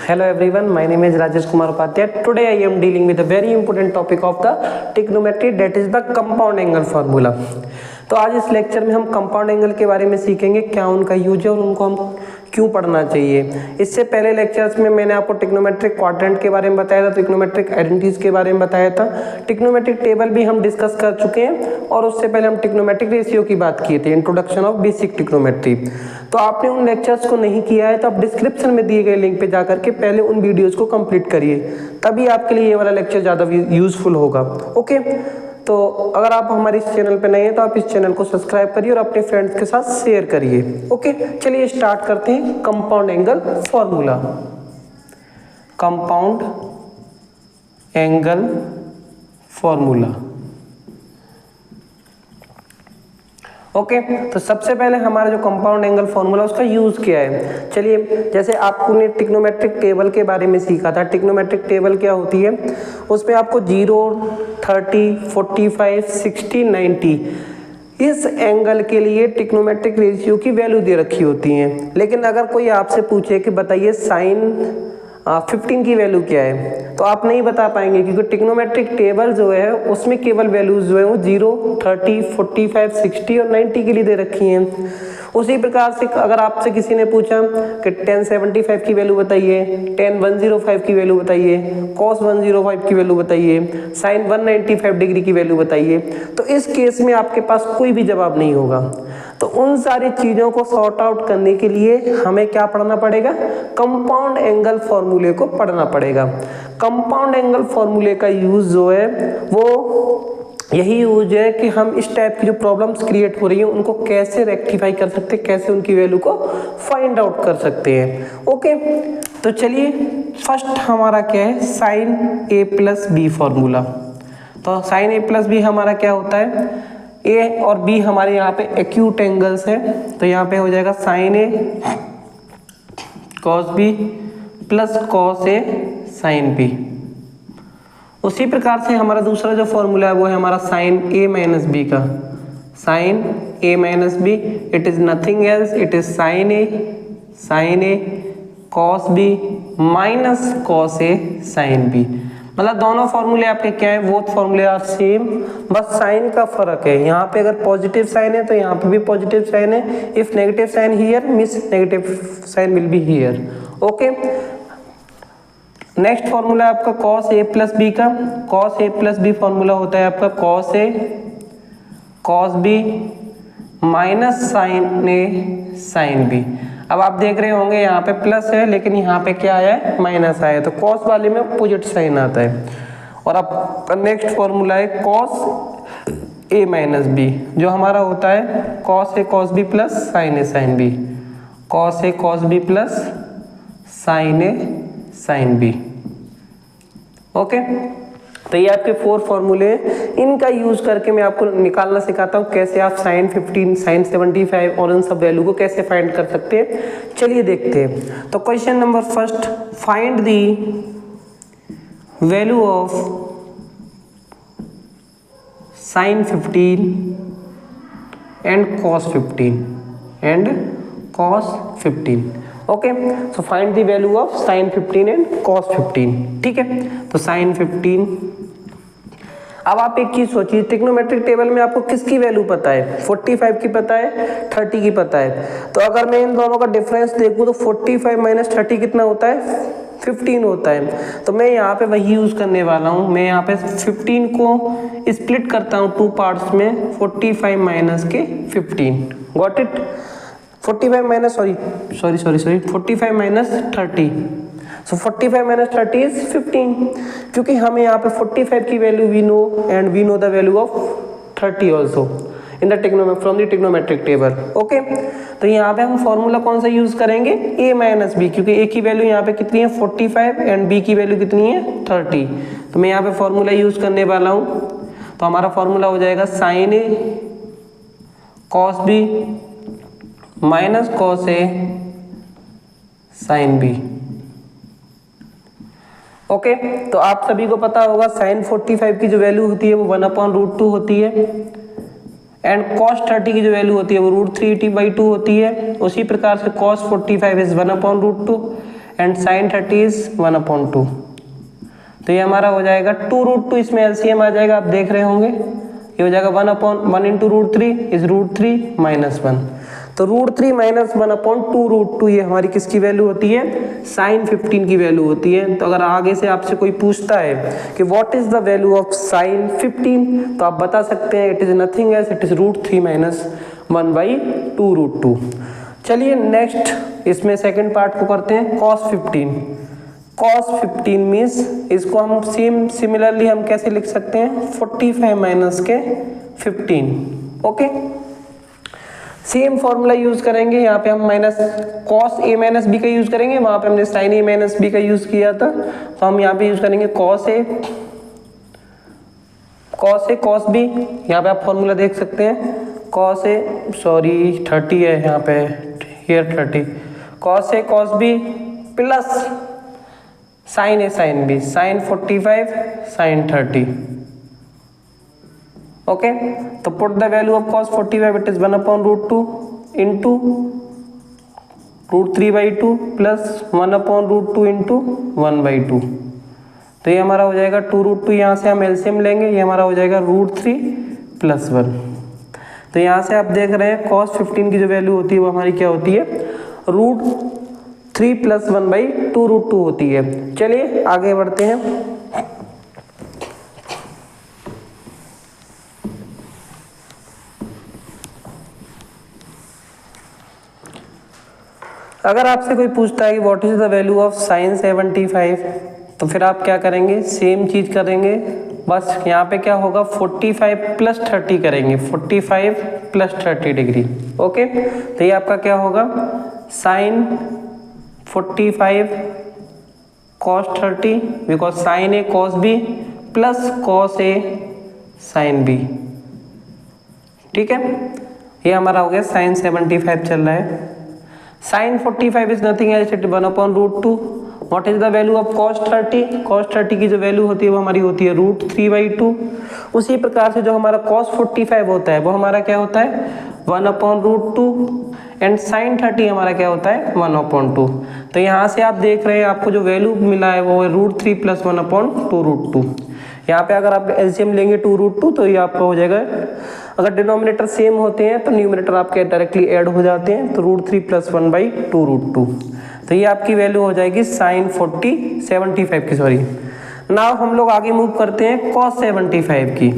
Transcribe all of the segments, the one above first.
Hello everyone, my name is Rajesh Kumar Upadhyay. Today I am dealing with a very important topic of the trigonometry, that is the compound angle formula. तो आज इस lecture में हम compound angle के बारे में सीखेंगे, क्या उनका यूज है और उनको हम क्यों पढ़ना चाहिए। इससे पहले लेक्चर्स में मैंने आपको ट्रिग्नोमेट्रिक क्वाड्रेंट के बारे में बताया था, ट्रिग्नोमेट्रिक आइडेंटिटीज के बारे में बताया था, ट्रिग्नोमेट्रिक टेबल भी हम डिस्कस कर चुके हैं और उससे पहले हम ट्रिग्नोमेट्रिक रेशियो की बात की थी, इंट्रोडक्शन ऑफ बेसिक ट्रिग्नोमेट्री। तो आपने उन लेक्चर्स को नहीं किया है तो आप डिस्क्रिप्शन में दिए गए लिंक पे जाकर के पहले उन वीडियोज़ को कंप्लीट करिए, तभी आपके लिए ये वाला लेक्चर ज़्यादा यूजफुल होगा। ओके, तो अगर आप हमारे इस चैनल पे नए हैं तो आप इस चैनल को सब्सक्राइब करिए और अपने फ्रेंड्स के साथ शेयर करिए। ओके, चलिए स्टार्ट करते हैं compound angle formula. Compound angle formula. Okay, तो सबसे पहले हमारा जो कंपाउंड एंगल फॉर्मूला उसका यूज क्या है। चलिए, जैसे आपने ट्रिग्नोमेट्रिक टेबल के बारे में सीखा था, ट्रिग्नोमेट्रिक टेबल क्या होती है, उसमें आपको 0, 30, 45, 60, 90 इस एंगल के लिए ट्रिग्नोमेट्रिक रेशियो की वैल्यू दे रखी होती हैं। लेकिन अगर कोई आपसे पूछे कि बताइए साइन 15 की वैल्यू क्या है, तो आप नहीं बता पाएंगे, क्योंकि ट्रिग्नोमेट्रिक टेबल जो है उसमें केवल वैल्यूज जो है वो 0, 30, 45, 60 और 90 के लिए दे रखी हैं। उसी प्रकार से अगर आपसे किसी ने पूछा कि tan 75 की वैल्यू बताइए, tan 105 की वैल्यू बताइए, cos 105 की वैल्यू बताइए, sin 195 डिग्री की वैल्यू बताइए, तो इस केस में आपके पास कोई भी जवाब नहीं होगा। तो उन सारी चीज़ों को सॉर्ट आउट करने के लिए हमें क्या पढ़ना पड़ेगा, कंपाउंड एंगल फॉर्मूले को पढ़ना पड़ेगा। कंपाउंड एंगल फॉर्मूले का यूज जो है वो यही यूज है कि हम इस टाइप की जो प्रॉब्लम्स क्रिएट हो रही हैं उनको कैसे रेक्टिफाई कर सकते हैं, कैसे उनकी वैल्यू को फाइंड आउट कर सकते हैं। ओके, तो चलिए फर्स्ट हमारा क्या है, साइन ए प्लस बी फॉर्मूला। तो साइन ए प्लस बी हमारा क्या होता है, ए और बी हमारे यहाँ पे एक्यूट एंगल्स है, तो यहाँ पे हो जाएगा sign A cos B plus cos A sine B. उसी प्रकार से हमारा दूसरा जो फॉर्मूला है वो है हमारा साइन ए माइनस बी का। Sine A minus B it is nothing else, it is sine A cos B minus cos A sine B. मतलब दोनों फॉर्मूले आपके क्या है, बोथ फॉर्मूले आर सेम, बस साइन का फर्क है। यहाँ पे अगर पॉजिटिव साइन है तो यहाँ पे भी पॉजिटिव साइन है, if negative sign here means negative sign will be here. Okay, next formula आपका cos a प्लस बी का। cos a plus B formula होता है आपका cos a cos b minus sine a sine b। अब आप देख रहे होंगे यहाँ पे प्लस है लेकिन यहाँ पे क्या आया है, माइनस आया है, तो cos वाले में अपोजिट साइन आता है। और अब नेक्स्ट फॉर्मूला है cos a माइनस b, जो हमारा होता है cos a cos b plus sine a sine b। cos a cos b plus sine a sine B. Okay, तो ये आपके 4 फॉर्मूले हैं, इनका यूज करके मैं आपको निकालना सिखाता हूँ कैसे आप साइन 15, साइन 75 और इन सब वैल्यू को कैसे फाइंड कर सकते हैं। चलिए देखते हैं। तो question number first, find the value of sign 15 and cos 15 okay, so find the value of sign 15 and cos 15। ठीक है, तो साइन 15। अब आप एक चीज सोचिए, ट्रिग्नोमेट्रिक टेबल में आपको किसकी वैल्यू पता है, 45 की पता है, 30 की पता है। तो अगर मैं इन दोनों का डिफरेंस देखूं तो 45 माइनस 30 कितना होता है, 15 होता है। तो मैं यहाँ पे वही यूज करने वाला हूँ, मैं यहाँ पे 15 को स्प्लिट करता हूँ 2 पार्ट्स में, 45 माइनस के 15। Got it. 45 minus 45 minus 30, so 45 minus 30 is 15, क्योंकि हमें यहाँ पे 45 की value we know and we know the value of 30 also in the from the trigonometric table. Okay, तो यहाँ पे हम फॉर्मूला कौन सा यूज करेंगे, ए माइनस बी, क्योंकि ए की वैल्यू यहाँ पे कितनी है 45 एंड बी की वैल्यू कितनी है 30। तो मैं यहाँ पे फॉर्मूला यूज करने वाला हूँ, तो हमारा फॉर्मूला हो जाएगा sign A cos B minus cos A sine B. Okay, तो आप सभी को पता होगा साइन 45 की जो वैल्यू होती है वो 1/√2 होती है एंड cos 30 की जो वैल्यू होती है वो √3t/2 होती है। उसी प्रकार से cos 45 is 1/√2 and sine 30 is 1/2। तो ये हमारा हो जाएगा 2√2, इसमें एलसीएम आ जाएगा, आप देख रहे होंगे, ये हो जाएगा 1/1 इंटू √3 इज √3 माइनस 1। तो √3 माइनस 1/2√2 ये हमारी किसकी वैल्यू होती है, साइन 15 की वैल्यू होती है। तो अगर आगे से आपसे कोई पूछता है कि what is the value of sign 15, तो आप बता सकते हैं it is nothing else, it is √3 minus 1/2√2। चलिए नेक्स्ट इसमें सेकंड पार्ट को करते हैं, cos 15। cos 15 मीन्स इसको हम सिमिलरली हम कैसे लिख सकते हैं, 45 माइनस के 15। ओके, सेम फॉर्मूला यूज करेंगे, यहाँ पे हम minus cos a minus b का यूज करेंगे, वहां पे हमने sin a माइनस b का यूज किया था, तो हम यहाँ पे यूज करेंगे cos a cos b। यहाँ पे आप फॉर्मूला देख सकते हैं, cos a 30 है यहाँ पे, here 30, cos a cos b plus sin a sin b, sin 45 sin 30। Okay, तो put the value of cos 45 it is 1/√2 into √3/2 plus 1/√2 into 1/2। तो ये हमारा हो जाएगा 2√2, यहाँ से हम एलसीएम लेंगे, ये हमारा हो जाएगा √3 प्लस 1। तो यहाँ से आप देख रहे हैं cos 15 की जो वैल्यू होती है वो हमारी क्या होती है, √3 प्लस 1/2√2 होती है। चलिए आगे बढ़ते हैं। अगर आपसे कोई पूछता है कि what is the value of sign 75, तो फिर आप क्या करेंगे, सेम चीज करेंगे, बस यहाँ पे क्या होगा 45 प्लस 30 करेंगे, 45 प्लस 30 डिग्री। ओके, तो ये आपका क्या होगा, sine 45 cos 30 because sine A cos b plus cos A sine b। ठीक है, ये हमारा हो गया साइन 75 चल रहा है। Sine 45 is nothing else it 1/√2। What is the value of cos 30? cos 30 की जो वैल्यू होती है वो हमारी होती है √3/2। उसी प्रकार से जो हमारा cos 45 होता है वो हमारा क्या होता है 1/√2 एंड साइन 30 हमारा क्या होता है 1/2। तो यहाँ से आप देख रहे हैं आपको जो वैल्यू मिला है वो है √3 प्लस 1/2√2। यहाँ पे अगर आप एलसीएम लेंगे 2√2 तो ये आपका हो जाएगा, अगर डिनोमिनेटर सेम होते हैं तो न्यूमरेटर आपके डायरेक्टली ऐड हो जाते हैं, तो √3 प्लस 1/2√2। तो ये आपकी वैल्यू हो जाएगी साइन 75 की, सॉरी। नाउ हम लोग आगे मूव करते हैं cos 75 की।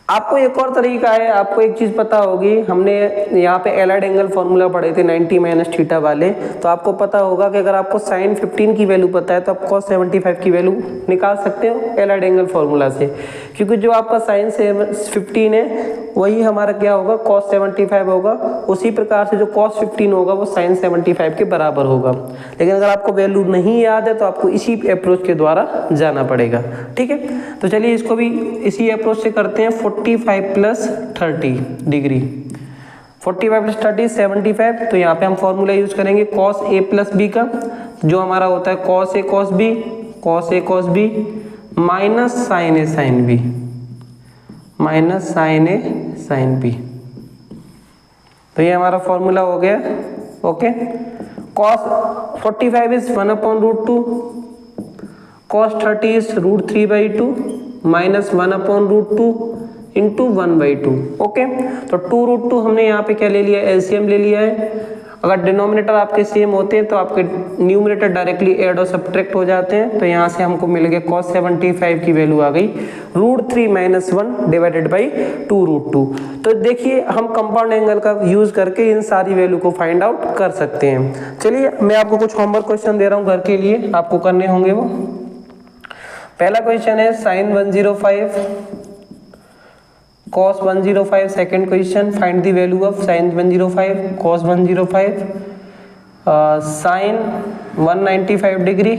आपको एक और तरीका है, आपको एक चीज पता होगी, हमने यहाँ पे एलाइड एंगल फॉर्मूला पढ़े थे 90 माइनस थीटा वाले, तो आपको पता होगा कि अगर आपको साइन 15 की वैल्यू पता है तो आप cos 75 की वैल्यू निकाल सकते हो एलाइड एंगल फॉर्मूला से, क्योंकि जो आपका साइन 15 है वही हमारा क्या होगा cos 75 होगा, उसी प्रकार से जो cos 15 होगा वो साइन 75 के बराबर होगा। लेकिन अगर आपको वैल्यू नहीं याद है तो आपको इसी अप्रोच के द्वारा जाना पड़ेगा। ठीक है, तो चलिए इसको भी इसी अप्रोच से करते हैं। 45 प्लस 30 डिग्री, 45 प्लस 30 75। तो यहाँ पे हम फॉर्मूला यूज करेंगे cos a प्लस b का, जो हमारा होता है cos a cos b, cos a cos b minus sine a sine b, minus sine a sine b। तो ये हमारा फॉर्मूला हो गया। Okay, cos 45 is 1/√2, cos 30 is √3/2 minus 1/√2 into 1/2। Okay, तो 2√2 हमने यहाँ पे क्या ले लिया, एलसीएम ले लिया है। अगर डिनोमिनेटर आपके सेम होते हैं तो आपके न्यूमरेटर डायरेक्टली ऐड और सब्ट्रैक्ट हो जाते हैं। तो यहाँ से हमको मिल गया cos 75 की वैल्यू आ गई √3 माइनस 1 डिवाइडेड बाई 2√2। तो देखिए हम कंपाउंड एंगल का यूज करके इन सारी वैल्यू को फाइंड आउट कर सकते हैं। चलिए मैं आपको कुछ होमवर्क क्वेश्चन दे रहा हूँ घर के लिए, आपको करने होंगे वो। पहला क्वेश्चन है sine 105 cos 105। Second question find the value of sine 105 cos 105 sine 195 degree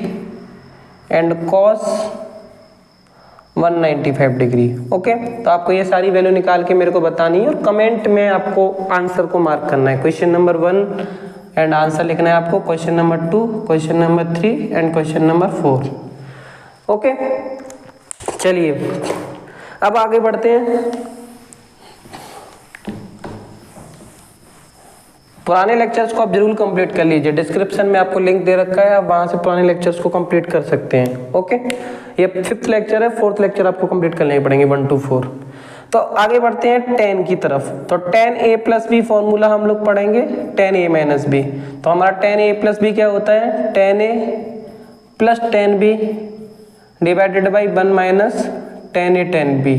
and cos 195 degree. Okay, तो आपको ये सारी वैल्यू निकाल के मेरे को बतानी है और कमेंट में आपको आंसर को मार्क करना है। क्वेश्चन नंबर 1 एंड आंसर लिखना है आपको, question number 2, question number 3 and question number 4। Okay, चलिए अब आगे बढ़ते हैं। पुराने लेक्चर्स को आप जरूर कंप्लीट कर लीजिए, डिस्क्रिप्शन में आपको लिंक दे रखा है, आप वहां से पुराने लेक्चर्स को कंप्लीट कर सकते हैं। ओके, ये 5th लेक्चर है, 4th लेक्चर आपको कंप्लीट करने पड़ेंगे 1 to 4। तो आगे बढ़ते हैं tan की तरफ। तो tan a plus B formula हम लोग पढ़ेंगे, tan a माइनस बी। तो हमारा tan a प्लस बी क्या होता है, tan a plus tan b divided by 1 minus tan a tan b।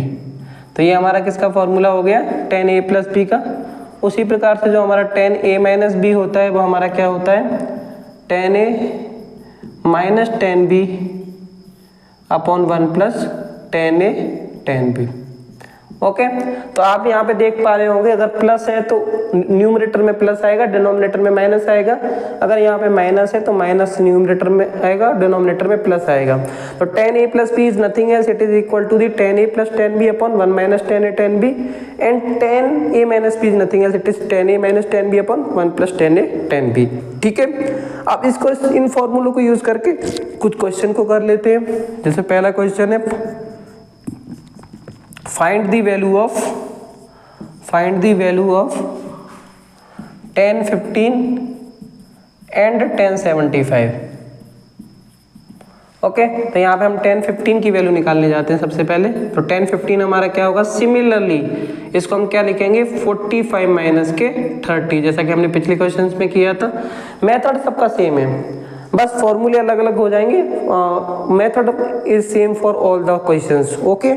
तो ये हमारा किसका फॉर्मूला हो गया, tan a प्लस बी का। उसी प्रकार से जो हमारा tan a माइनस बी होता है वो हमारा क्या होता है, tan a minus tan b upon 1 plus tan a tan b। Okay, तो आप यहाँ पे देख पा रहे होंगे, अगर प्लस है तो न्यूमरेटर में प्लस आएगा, डिनोमिनेटर में माइनस आएगा। अगर यहाँ पे माइनस है तो माइनस न्यूमरेटर में आएगा, डिनोमिनेटर में प्लस आएगा। तो tan a plus B is nothing else, it is equal to the tan a plus tan b upon 1 minus tan a tan b, and tan a minus b is nothing else, it is tan a minus tan b upon 1 plus tan a tan b। ठीक है, अब इसको इन फॉर्मूलों को use करके कुछ question को कर लेते हैं। जैसे पहला क्वेश्चन है, find the value of tan 15 and tan 75। Okay, तो यहाँ पे हम tan 15 की वैल्यू निकालने जाते हैं सबसे पहले। तो tan 15 हमारा क्या होगा, सिमिलरली इसको हम क्या लिखेंगे, 45 माइनस के 30, जैसा कि हमने पिछले क्वेश्चंस में किया था। मेथड सबका सेम है, बस फॉर्मूले अलग अलग हो जाएंगे। Method is same for all the questions. Okay,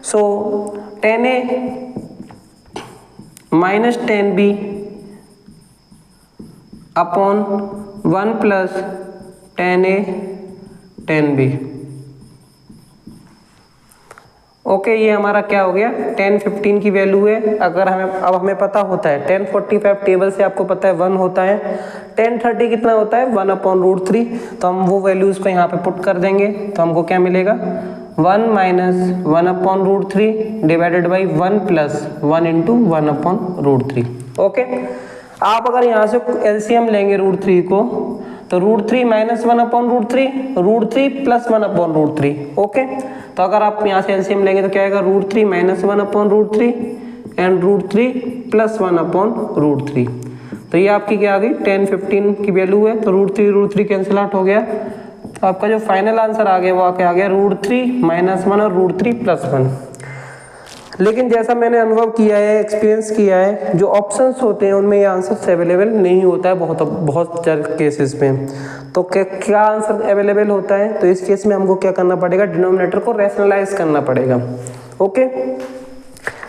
so tan a minus tan b upon 1 plus tan a tan b। Okay, ये हमारा क्या हो गया, tan 15 की वैल्यू है। अगर हमें पता होता है tan 45 टेबल से आपको पता है 1 होता है, tan 30 कितना होता है 1 अपॉन रूट 3। तो हम वो वैल्यूज को यहाँ पे पुट कर देंगे, तो हमको क्या मिलेगा, 1 minus 1 upon root 3 divided by 1 plus 1 into 1 upon root 3। Okay, आप अगर यहाँ से एलसीएम लेंगे रूट 3 को, तो root 3 minus 1 upon root 3 plus 1 upon root 3। Okay, तो अगर आप यहाँ से एलसीएम लेंगे तो क्या आएगा, root 3 minus 1 upon root 3 and root 3 plus 1 upon root 3। तो ये आपकी क्या आ गई, tan 15 की वैल्यू है। तो रूट 3 कैंसिल आउट हो गया, तो आपका जो फाइनल आंसर आ गया वो आके आ गया रूट 3 माइनस 1 और रूट 3 प्लस 1। लेकिन जैसा मैंने अनुभव किया है, एक्सपीरियंस किया है, जो ऑप्शंस होते हैं उनमें ये आंसर अवेलेबल नहीं होता है बहुत केसेस में। तो क्या आंसर अवेलेबल होता है, तो इस केस में हमको क्या करना पड़ेगा, डिनोमिनेटर को रैशनलाइज करना पड़ेगा। ओके,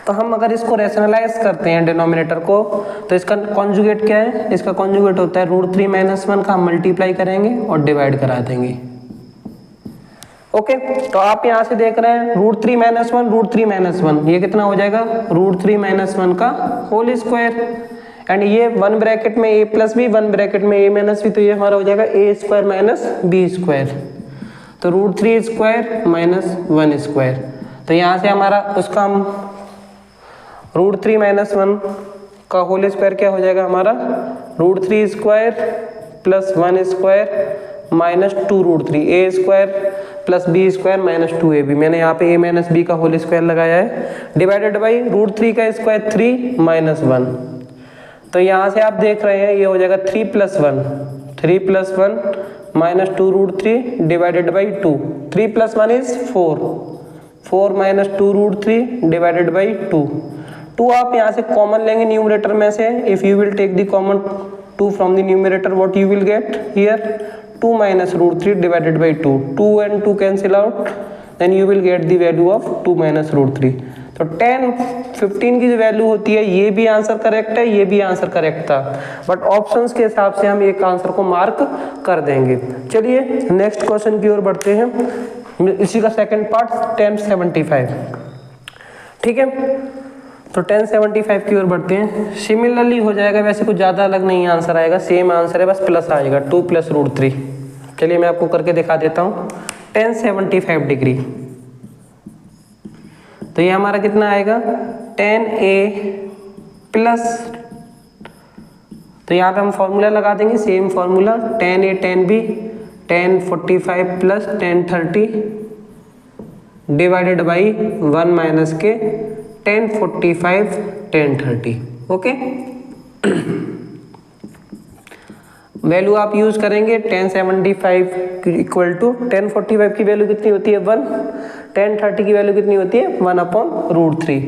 तो हम अगर इसको रैशनलाइज करते हैं डिनोमिनेटर को, तो इसका कॉन्जुगेट क्या है, इसका कॉन्जुगेट होता है रूट 3 माइनस 1 का हम मल्टीप्लाई करेंगे और डिवाइड करा देंगे। ओके, तो आप यहाँ से देख रहे हैं रूट 3 माइनस 1, ये कितना हो जाएगा, रूट 3 माइनस 1 का होल स्क्वायर, एंड ये 1 ब्रैकेट में a प्लस बी, 1 ब्रैकेट में a माइनस बी, तो ये हमारा हो जाएगा a square minus B square. तो रूट 3 स्क्वायर माइनस 1 स्क्वायर। तो यहाँ से हमारा उसका हम रूट 3 माइनस 1 का होल स्क्वायर क्या हो जाएगा हमारा, root 3 square plus 1 square minus 2 root 3, A square plus B square minus 2ab। मैंने यहाँ पे a माइनस बी का होल स्क्वायर लगाया है, डिवाइडेड बाई रूट 3 का स्क्वायर 3 माइनस 1। तो यहाँ से आप देख रहे हैं ये हो जाएगा 3 plus 1 minus 2 root 3 divided by 2। 3 plus 1 is 4 minus 2 root 3 divided by 2 आप यहाँ से कॉमन लेंगे न्यूमरेटर में से। If you will take the common 2 from the numerator, what you will get here, 2 minus root 3 divided by 2, 2 and 2 cancel out, then you will get the value of 2 minus root 3। तो tan 15 की जो value होती है, ये भी answer correct है, ये भी आंसर करेक्ट था, बट ऑप्शंस के हिसाब से हम एक आंसर को मार्क कर देंगे। चलिए नेक्स्ट क्वेश्चन की ओर बढ़ते हैं, इसी का सेकंड पार्ट tan 75। ठीक है, तो tan 75 की ओर बढ़ते हैं। सिमिलरली हो जाएगा, वैसे कुछ ज़्यादा अलग नहीं आंसर आएगा, सेम आंसर है, बस प्लस आएगा 2 प्लस रूट 3। चलिए मैं आपको करके दिखा देता हूँ। tan 75 डिग्री, तो ये हमारा कितना आएगा, tan a प्लस, तो यहाँ पे हम फॉर्मूला लगा देंगे, same formula, tan a tan b tan 45 plus tan 30 divided by 1 minus के tan 45 tan 30। ओके, वैल्यू आप यूज करेंगे 1075 इक्वल टू 1045 की वैल्यू कितनी होती है 1, 1030 की वैल्यू कितनी होती है 1/√3।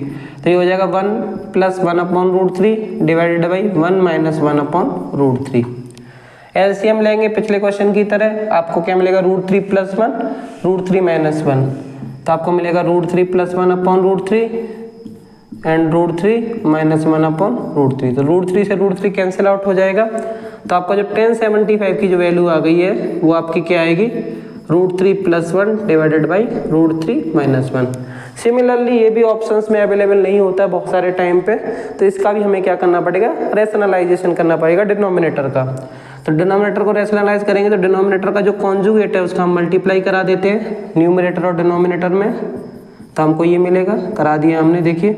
तो ये हो जाएगा 1 + 1/√3 डिवाइडेड बाई 1 - 1/√3। एलसीएम लेंगे पिछले क्वेश्चन की तरह, आपको क्या मिलेगा √3 + 1 √3 - 1, तो आपको मिलेगा √3 + 1/√3 एंड √3 - 1/√3। तो √3 से √3 कैंसिल आउट हो जाएगा, तो आपका जो 1075 की जो वैल्यू आ गई है वो आपकी क्या आएगी √3 + 1 डिवाइडेड बाई √3 - 1। सिमिलरली ये भी ऑप्शंस में अवेलेबल नहीं होता है बहुत सारे टाइम पे, तो इसका भी हमें क्या करना पड़ेगा रैशनलाइजेशन करना पड़ेगा डिनोमिनेटर का। तो डिनोमिनेटर को रैशनलाइज करेंगे तो डिनोमिनेटर का जो कॉन्जुगेट है उसका हम मल्टीप्लाई करा देते हैं न्यूमरेटर और डिनोमिनेटर में, तो हमको ये मिलेगा, करा दिया हमने। देखिए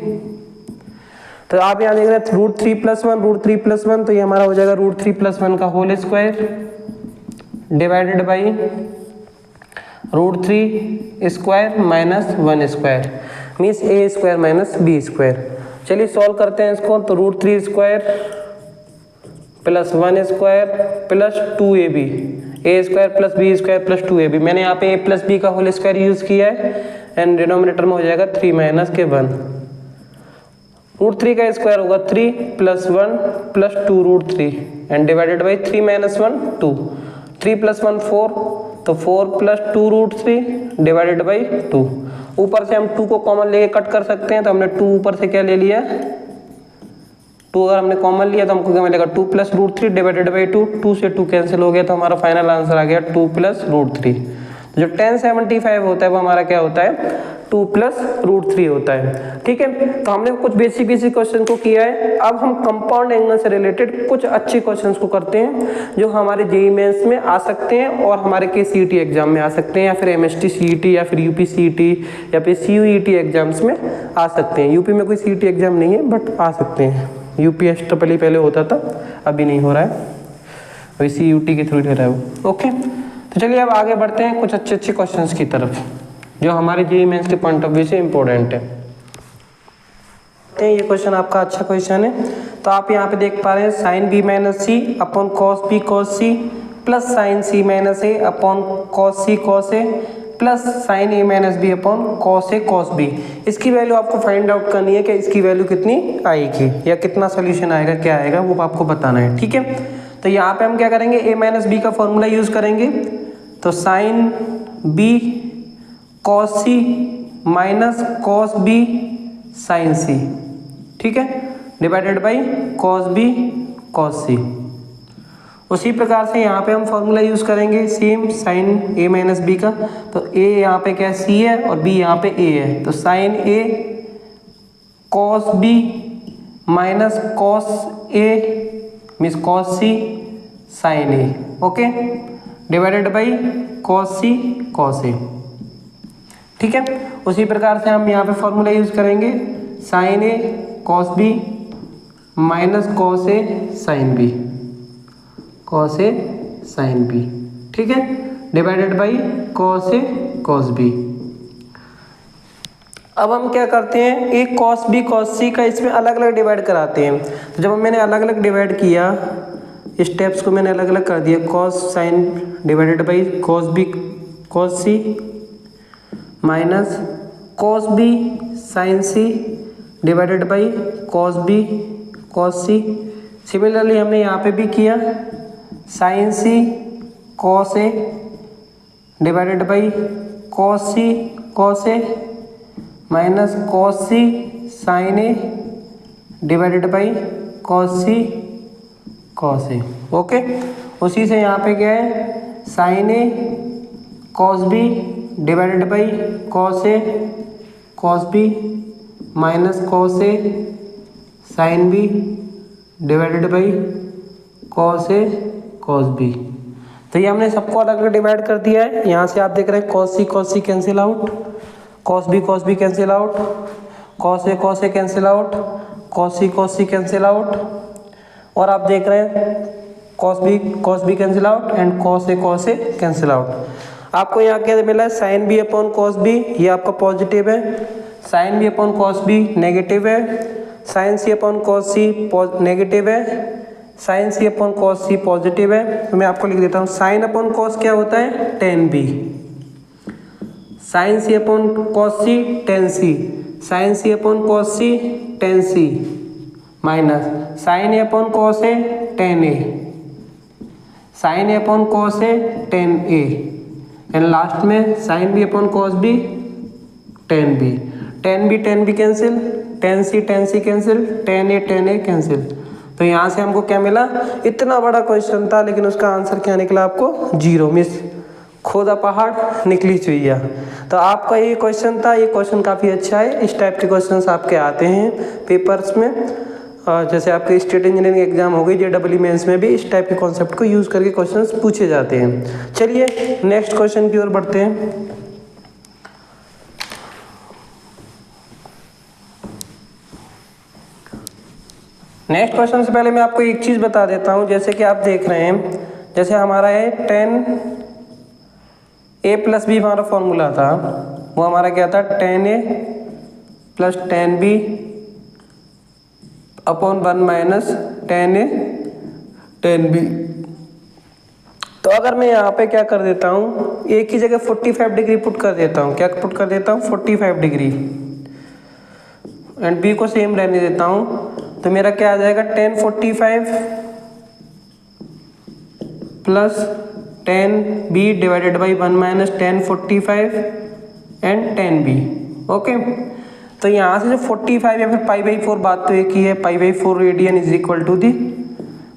तो आप यहाँ देख रहे हैं √3 + 1 √3 + 1, तो ये हमारा हो जाएगा √3 + 1 का whole square divided by √3 square minus 1 square means a² - b²। चलिए सॉल्व करते हैं इसको, तो √3 square + 1 square plus 2ab a² + b² + 2ab। मैंने यहाँ पे a + b का होल स्क्वायर यूज किया है एंड डिनोमिनेटर में हो जाएगा 3 - 1। √3 का स्क्वायर होगा 3 + 1 + 2 √3 एंड डिवाइडेड बाई 3 - 1 2, 3 + 1 4, तो 4 + 2 √3 डिवाइडेड बाई 2। ऊपर से हम 2 को कॉमन लेके कट कर सकते हैं, तो हमने 2 ऊपर से क्या ले लिया 2, अगर हमने कॉमन लिया तो हमको क्या मिलेगा 2 + √3 डिवाइडेड बाई 2, 2 से 2 कैंसिल हो गया, तो हमारा फाइनल आंसर आ गया 2 + √3। जो 1075 होता है वो हमारा क्या होता है 2 + √3 होता है। ठीक है, तो हमने कुछ बेसिक क्वेश्चन को किया है। अब हम कंपाउंड एंगल से रिलेटेड कुछ अच्छे क्वेश्चंस को करते हैं जो हमारे जेईई मेंस में आ सकते हैं और हमारे के सीईटी एग्जाम में आ सकते हैं, या फिर एमएसटी सीईटी या फिर यूपी सीईटी या फिर सीयूईटी एग्जाम्स में आ सकते हैं। यूपी में कोई सीईटी एग्जाम नहीं है बट आ सकते हैं। यूपीएसडब्ल्यू पहले होता था, अभी नहीं हो रहा है, अभी सीयूटी के थ्रू हो रहा है वो। ओके, तो चलिए अब आगे बढ़ते हैं कुछ अच्छे क्वेश्चंस की तरफ जो हमारे जेईई मेंस के पॉइंट ऑफ व्यू से इंपॉर्टेंट है। ये क्वेश्चन आपका अच्छा क्वेश्चन है। तो आप यहाँ पे देख पा रहे हैं sin b - c upon cos b cos c plus sin c - a upon cos c cos a plus sin a - b upon cos a cos b। इसकी वैल्यू आपको फाइंड आउट करनी है कि इसकी वैल्यू कितनी आएगी या कितना सोल्यूशन आएगा, क्या आएगा वो आपको बताना है। ठीक है, तो यहाँ पे हम क्या करेंगे a - b का फॉर्मूला यूज करेंगे, तो sin b cos c minus cos b sin c, ठीक है, divided by cos b cos c। उसी प्रकार से यहाँ पे हम फॉर्मूला यूज करेंगे सेम sin a - b का, तो a यहाँ पे क्या c है और b यहाँ पे a है, तो sin a cos b minus cos a means cos c sin a, okay, divided by cos c cos a। ठीक है, उसी प्रकार से हम यहाँ पे फॉर्मूला यूज करेंगे sin a cos b minus cos a sin b, cos a sin b, ठीक है, divided by cos a cos b। अब हम क्या करते हैं एक cos b cos c का इसमें अलग अलग डिवाइड कराते हैं। तो जब मैंने अलग अलग डिवाइड किया, स्टेप्स को मैंने अलग अलग कर दिया, cos sin divided by cos b cos c minus cos b sin c divided by cos b cos c। Similarly हमने यहाँ पे भी किया sin c cos a divided by cos c cos a minus cos c sin a divided by cos c cos a, okay. उसी से यहाँ पे क्या है sin a cos b divided by cos a cos b minus cos a sin b divided by cos a cos b। तो ये हमने सबको अलग अलग डिवाइड कर दिया है। यहाँ से आप देख रहे हैं cos c cancel out, cos b cancel out, cos a cancel out, cos c cancel out, और आप देख रहे हैं cos b cancel out and cos a cancel out. आपको यहाँ क्या मिला है sin b upon cos b, ये आपका पॉजिटिव है, sin b upon cos b negative है, sin c upon cos c negative है, साइन सी अपॉन कॉस सी पॉजिटिव है, तो मैं आपको लिख देता हूँ साइन अपॉन कॉस क्या होता है, tan B. Sine C upon cos C tan C, sine C upon cos C tan C minus sine A upon cos A tan A, sine A upon cos A tan A, and last में sine B upon cos B tan B. Tan B cancel, tan C cancel, tan A cancel. तो यहाँ से हमको क्या मिला, इतना बड़ा question था लेकिन उसका आंसर क्या निकला आपको, जीरो। मिस खोदा पहाड़ निकली चुईया। तो आपका ये क्वेश्चन था, ये क्वेश्चन काफ़ी अच्छा है। इस टाइप के क्वेश्चंस आपके आते हैं पेपर्स में, जैसे आपके स्टेट इंजीनियरिंग एग्जाम हो गई, JEE मेंस में भी इस टाइप के कॉन्सेप्ट को यूज़ करके क्वेश्चंस पूछे जाते हैं। चलिए नेक्स्ट क्वेश्चन की ओर बढ़ते हैं। नेक्स्ट क्वेश्चन से पहले मैं आपको एक चीज़ बता देता हूँ, जैसे कि आप देख रहे हैं, जैसे हमारा है 10a प्लस बी हमारा फॉर्मूला था, वो हमारा क्या था 10a plus 10b upon 1 minus 10a 10b। तो अगर मैं यहाँ पे क्या कर देता हूँ, a की जगह 45 डिग्री पुट कर देता हूँ, क्या पुट कर देता हूँ 45 डिग्री, एंड b को सेम रहने देता हूँ, तो मेरा क्या आ जाएगा 1045 plus 10b divided by 1 minus 1045 and 10b। Okay, तो यहाँ से जो 45 या फिर पाई बाई 4 बात तो एक ही है, pi by 4 radian is equal to the,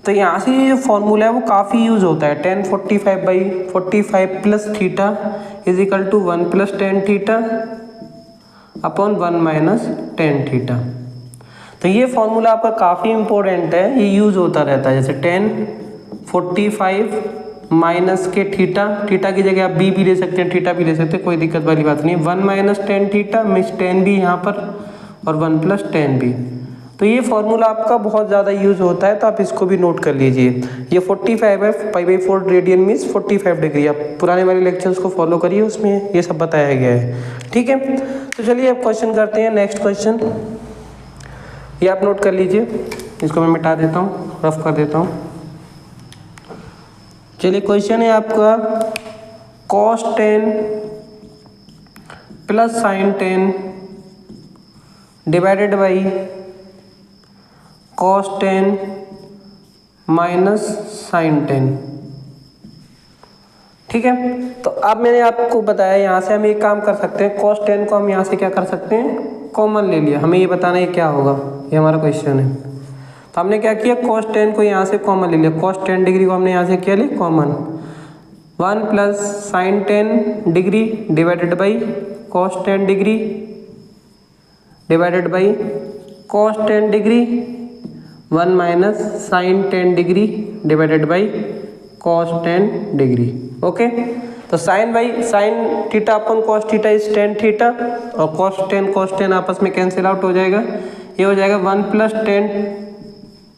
तो यहाँ से ये जो फॉर्मूला है वो काफ़ी यूज होता है। 1045 by 45 plus theta is equal to 1 plus 10 theta upon 1 minus 10 theta. तो ये फॉर्मूला आपका काफ़ी इंपॉर्टेंट है, ये यूज होता रहता है। जैसे 1045 माइनस के थीटा, थीटा की जगह आप बी भी ले सकते हैं, थीटा भी ले सकते हैं, कोई दिक्कत वाली बात नहीं। 1 माइनस 10 थीटा मिस 10 भी यहाँ पर और 1 प्लस 10 भी। तो ये फॉर्मूला आपका बहुत ज़्यादा यूज होता है, तो आप इसको भी नोट कर लीजिए। ये 45 है, pi by 4 radian means 45 degree. आप पुराने वाले लेक्चर्स को फॉलो करिए, उसमें ये सब बताया गया है। ठीक है, तो चलिए अब क्वेश्चन करते हैं। नेक्स्ट क्वेश्चन ये आप नोट कर लीजिए, इसको मैं मिटा देता हूँ, रफ कर देता हूँ। चलिए क्वेश्चन है आपका cos 10 plus sine 10 divided by cos 10 minus sine 10। ठीक है, तो अब मैंने आपको बताया यहाँ से हम एक काम कर सकते हैं, cos 10 को हम यहाँ से क्या कर सकते हैं, कॉमन ले लिया। हमें ये बताना है क्या होगा, ये हमारा क्वेश्चन है। तो हमने क्या किया, cos 10 को यहाँ से कॉमन ले लिया, cos 10 डिग्री को हमने यहाँ से क्या लिया common, 1 plus sine 10 degree divided by cos 10 degree divided by cos 10 degree 1 minus sine 10 degree divided by cos 10 degree. Okay, तो sine by sine theta upon cos theta is 10 theta, और cos 10 आपस में कैंसिल आउट हो जाएगा। ये हो जाएगा 1 plus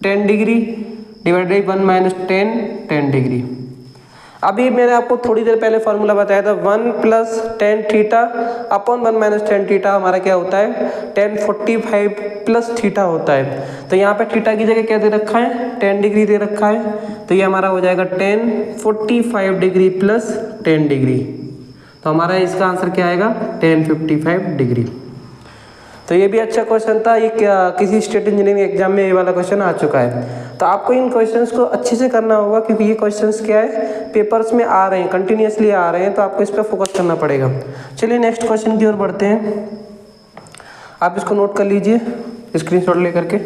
10 degree divided by 1 minus 10 degree. अभी मैंने आपको थोड़ी देर पहले फॉर्मूला बताया था, 1 plus 10 theta upon 1 minus 10 theta हमारा क्या होता है 1045 प्लस थीटा होता है। तो यहाँ पे थीटा की जगह क्या दे रखा है 10 डिग्री दे रखा है, तो ये हमारा हो जाएगा 1045 डिग्री प्लस 10 डिग्री। तो हमारा इसका आंसर क्या आएगा 1055 डिग्री। तो ये भी अच्छा क्वेश्चन था, ये क्या किसी स्टेट इंजीनियरिंग एग्जाम में ये वाला क्वेश्चन आ चुका है। तो आपको इन क्वेश्चंस को अच्छे से करना होगा, क्योंकि ये क्वेश्चंस क्या है पेपर्स में आ रहे हैं, कंटिन्यूसली आ रहे हैं, तो आपको इस पर फोकस करना पड़ेगा। चलिए नेक्स्ट क्वेश्चन की ओर बढ़ते हैं। आप इसको नोट कर लीजिए स्क्रीनशॉट लेकर के।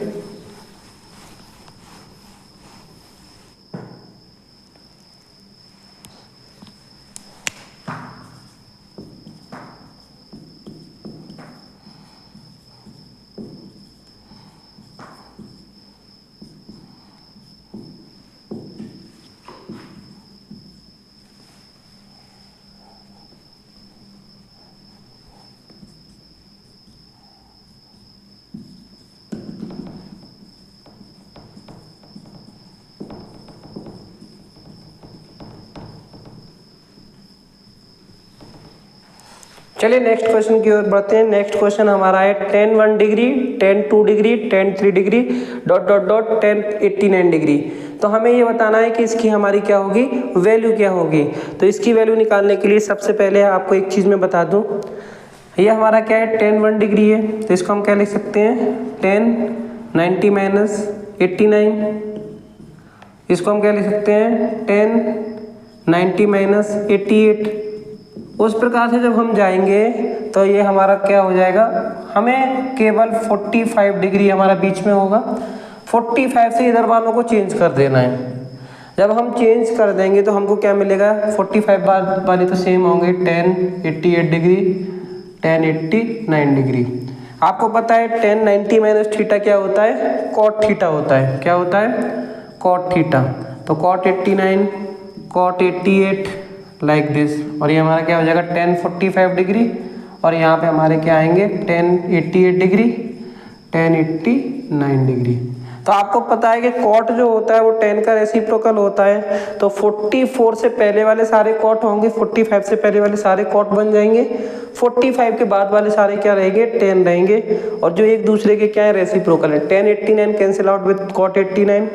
चलिए नेक्स्ट क्वेश्चन की ओर बढ़ते हैं। नेक्स्ट क्वेश्चन हमारा है tan 1 degree, tan 2 degree, tan 3 degree dot dot dot tan 89 degree. तो हमें ये बताना है कि इसकी हमारी क्या होगी, वैल्यू क्या होगी। तो इसकी वैल्यू निकालने के लिए सबसे पहले आपको एक चीज़ मैं बता दूं, ये हमारा क्या है, tan 1 डिग्री है, तो इसको हम क्या लिख सकते हैं, tan 90 माइनस 89। इसको हम क्या लिख सकते हैं, tan 90 माइनस 88। उस प्रकार से जब हम जाएंगे तो ये हमारा क्या हो जाएगा, हमें केवल 45 डिग्री हमारा बीच में होगा। 45 से इधर वालों को चेंज कर देना है। जब हम चेंज कर देंगे तो हमको क्या मिलेगा, 45 वाले तो सेम होंगे, tan 88 डिग्री, tan 89 डिग्री। आपको पता है tan 90 माइनस थीटा क्या होता है, cot थीटा होता है। क्या होता है, cot थीटा। तो cot 89, cot 88 लाइक दिस। और ये हमारा क्या हो जाएगा, tan 45 डिग्री, और यहाँ पे हमारे क्या आएंगे, tan 88 डिग्री, tan 89 डिग्री। तो आपको पता है कि cot जो होता है वो tan का रेसिप्रोकल होता है। तो 44 से पहले वाले सारे cot होंगे, 45 से पहले वाले सारे cot बन जाएंगे, 45 के बाद वाले सारे क्या रहेंगे, tan रहेंगे। और जो एक दूसरे के क्या है, रेसिप्रोकल है। tan 89 cancel out with cot 89,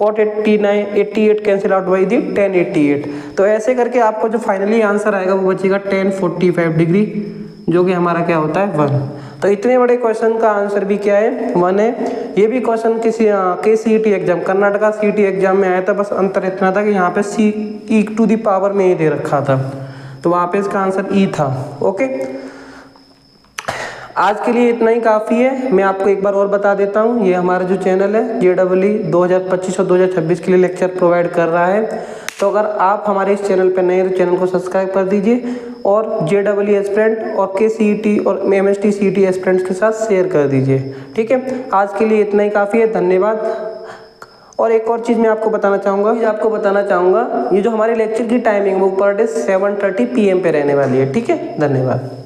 cot 88 cancel out by the tan 88। तो ऐसे करके आपको जो फाइनली आंसर आएगा वो बचेगा tan 45 डिग्री, जो कि हमारा क्या होता है, 1। तो इतने बड़े क्वेश्चन का आंसर भी क्या है, 1 है। ये भी क्वेश्चन किसी KCET exam, Karnataka CET exam में आया था। बस अंतर इतना था कि यहाँ पे e टू दी पावर में ही दे रखा था, तो वहाँ पे इसका आंसर ई था। ओके, आज के लिए इतना ही काफ़ी है। मैं आपको एक बार और बता देता हूँ, ये हमारा जो चैनल है JEE 2025 और 2026 के लिए लेक्चर प्रोवाइड कर रहा है। तो अगर आप हमारे इस चैनल पर नए हैं तो चैनल को सब्सक्राइब कर दीजिए, और JEE एस्पिरेंट और KCET और MST CET एस्पिरेंट्स के साथ शेयर कर दीजिए। ठीक है, आज के लिए इतना ही काफ़ी है। धन्यवाद। और एक और चीज़ मैं आपको बताना चाहूँगा, ये जो हमारे लेक्चर की टाइमिंग वो पर डे 7:30 PM पे रहने वाली है। ठीक है, धन्यवाद।